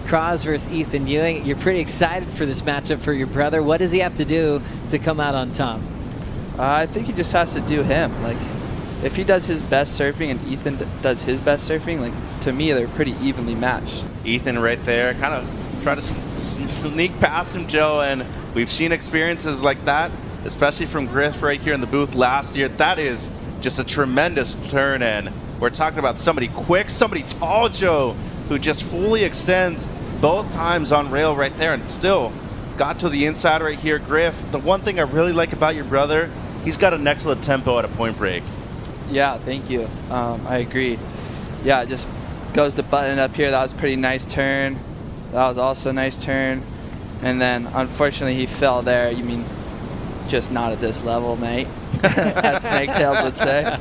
Cross versus E.Ewing. You're pretty excited for this matchup for your brother. What does he have to do to come out on top? I think he just has to do him. Like, if he does his best surfing and Ethan does his best surfing, like, to me, they're pretty evenly matched. Ethan right there, kind of try to sneak past him, Joe, and we've seen experiences like that, especially from Griff right here in the booth last year. That is just a tremendous turn, and we're talking about somebody quick, somebody tall, Joe, who just fully extends both times on rail right there and still got to the inside right here. Griff, the one thing I really like about your brother, he's got an excellent tempo at a point break. Yeah, thank you. I agree. Yeah, it just goes to button up here. That was a pretty nice turn. That was also a nice turn. And then, unfortunately, he fell there. You mean, just not at this level, mate, as Snaketails would say.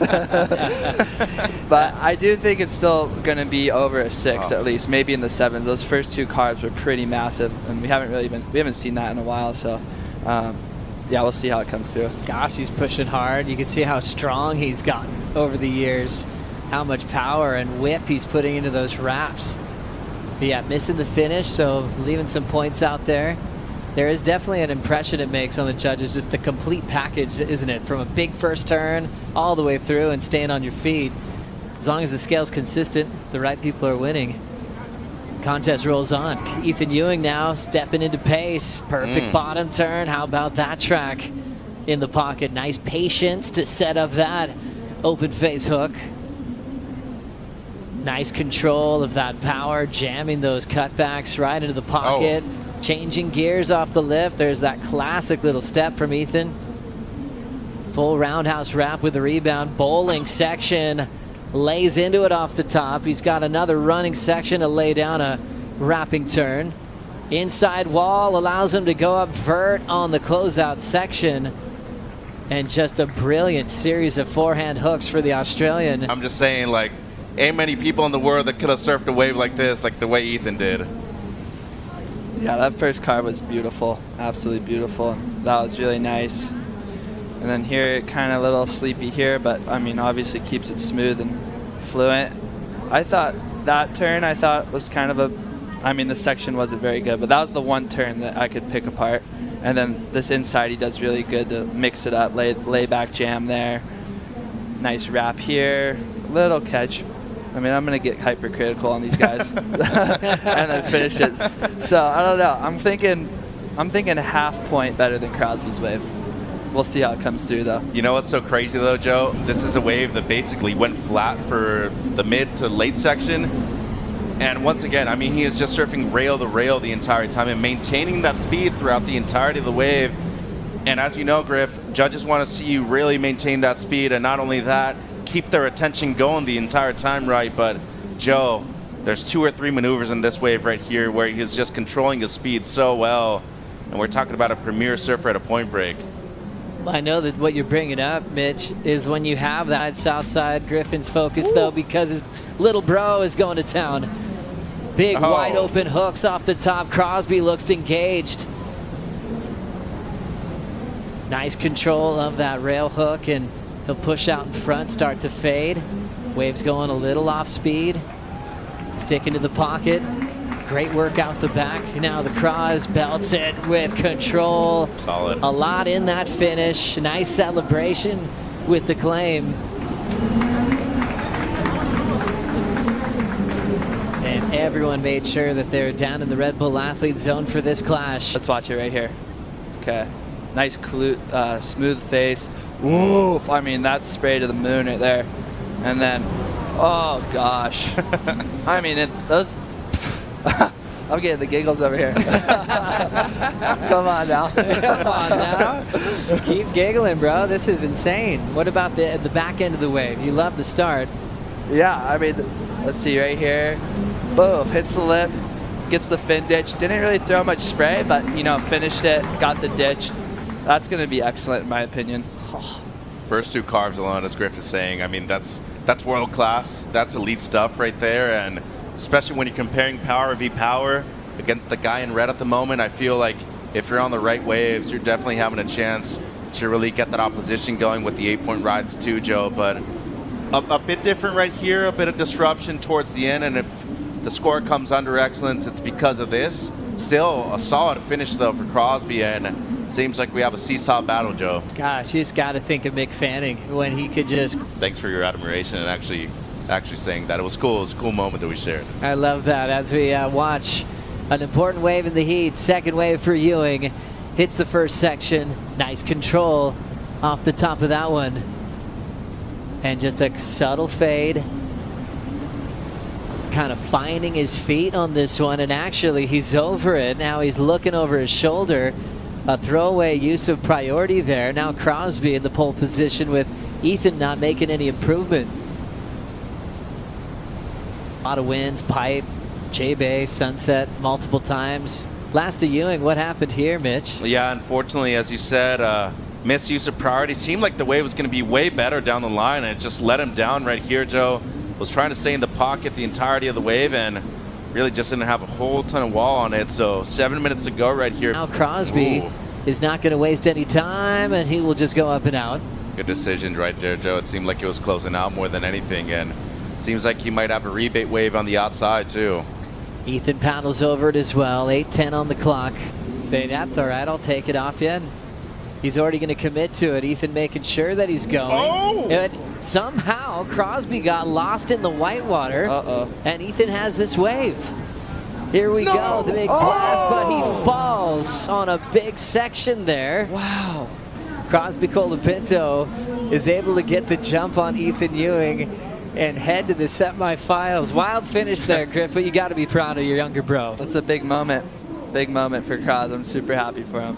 But I do think it's still going to be over a 6 at least, maybe in the 7s. Those first 2 carbs were pretty massive, and we haven't seen that in a while. So, yeah, we'll see how it comes through. Gosh, he's pushing hard. You can see how strong he's gotten over the years, how much power and whip he's putting into those wraps. But yeah, missing the finish, so leaving some points out there. There is definitely an impression it makes on the judges, just the complete package, isn't it? From a big first turn all the way through and staying on your feet. As long as the scale's consistent, the right people are winning. Contest rolls on. E.Ewing now stepping into pace. Perfect bottom turn. How about that track in the pocket? Nice patience to set up that open face hook. Nice control of that power, jamming those cutbacks right into the pocket. Changing gears off the lift. There's that classic little step from Ethan. Full roundhouse wrap with the rebound. Bowling section. Lays into it off the top. He's got another running section to lay down a wrapping turn. Inside wall allows him to go up vert on the closeout section. And just a brilliant series of forehand hooks for the Australian. I'm just saying, like, ain't many people in the world that could have surfed a wave like this, like the way Ethan did. Yeah, that first carb was beautiful. Absolutely beautiful. That was really nice. And then here, kind of a little sleepy here, but I mean, obviously keeps it smooth and fluent. I thought that turn, was kind of the section wasn't very good, but that was the one turn that I could pick apart. And then this inside, he does really good to mix it up, lay back jam there. Nice wrap here, little catch. I mean, I'm going to get hypercritical on these guys and then finish it. So, I don't know. I'm thinking half point better than Crosby's wave. We'll see how it comes through, though. You know what's so crazy, though, Joe? This is a wave that basically went flat for the mid to late section. And once again, I mean, he is just surfing rail to rail the entire time and maintaining that speed throughout the entirety of the wave. And as you know, Griff, judges want to see you really maintain that speed, and not only that, keep their attention going the entire time, right? But Joe, there's 2 or 3 maneuvers in this wave right here where he's just controlling his speed so well. And we're talking about a premier surfer at a point break. I know that what you're bringing up, Mitch, is when you have that south side Griffin's focus, though, because his little bro is going to town. Big wide open hooks off the top. Crosby looks engaged. Nice control of that rail hook, and he'll push out in front, start to fade. Wave's going a little off speed. Sticking to the pocket. Great work out the back. Now the Cross belts it with control. Solid. A lot in that finish. Nice celebration with the claim. And everyone made sure that they're down in the Red Bull athlete zone for this clash. Let's watch it right here. Okay. Nice smooth face. Woof. I mean, that's spray to the moon right there. And then, oh gosh. I mean, those... I'm getting the giggles over here. Come on now. Come on now. Keep giggling, bro. This is insane. What about the back end of the wave? You love the start. Yeah, I mean, let's see right here. Boom, hits the lip, gets the fin ditch. Didn't really throw much spray, but, you know, finished it, got the ditch. That's going to be excellent, in my opinion. Oh. First 2 carbs alone, as Griff is saying. I mean, that's world class. That's elite stuff right there. And especially when you're comparing power v power against the guy in red at the moment, I feel like if you're on the right waves, you're definitely having a chance to really get that opposition going with the 8-point rides too, Joe. But a bit different right here, a bit of disruption towards the end. And if the score comes under excellence, it's because of this. Still a solid finish though for Crosby, and seems like we have a seesaw battle, Joe. Gosh, you just got to think of Mick Fanning when he could just... Thanks for your admiration and actually saying that. It was cool. It was a cool moment that we shared. I love that as we watch an important wave in the heat. Second wave for Ewing. Hits the first section. Nice control off the top of that one. And just a subtle fade. Kind of finding his feet on this one, and actually he's over it. Now he's looking over his shoulder. A throwaway use of priority there. Now Crosby in the pole position with Ethan not making any improvement. A lot of wins, Pipe, J-Bay, Sunset multiple times. Last to Ewing, what happened here, Mitch? Yeah, unfortunately, as you said, misuse of priority. Seemed like the wave was going to be way better down the line, and it just let him down right here, Joe. Was trying to stay in the pocket the entirety of the wave, and really just didn't have a whole ton of wall on it. So 7 minutes to go right here. Now Crosby is not going to waste any time, and he will just go up and out. Good decision right there, Joe. It seemed like it was closing out more than anything, and seems like he might have a rebate wave on the outside too. Ethan paddles over it as well. 8:10 on the clock. Say, that's all right, I'll take it off you. He's already going to commit to it. Ethan making sure that he's going. Oh! And somehow Crosby got lost in the whitewater. And Ethan has this wave. Here we go, the big blast, but he falls on a big section there. Wow. Crosby Colapinto is able to get the jump on Ethan Ewing and head to the semifinals. Wild finish there, Griff, but you got to be proud of your younger bro. That's a big moment. Big moment for Cros. I'm super happy for him.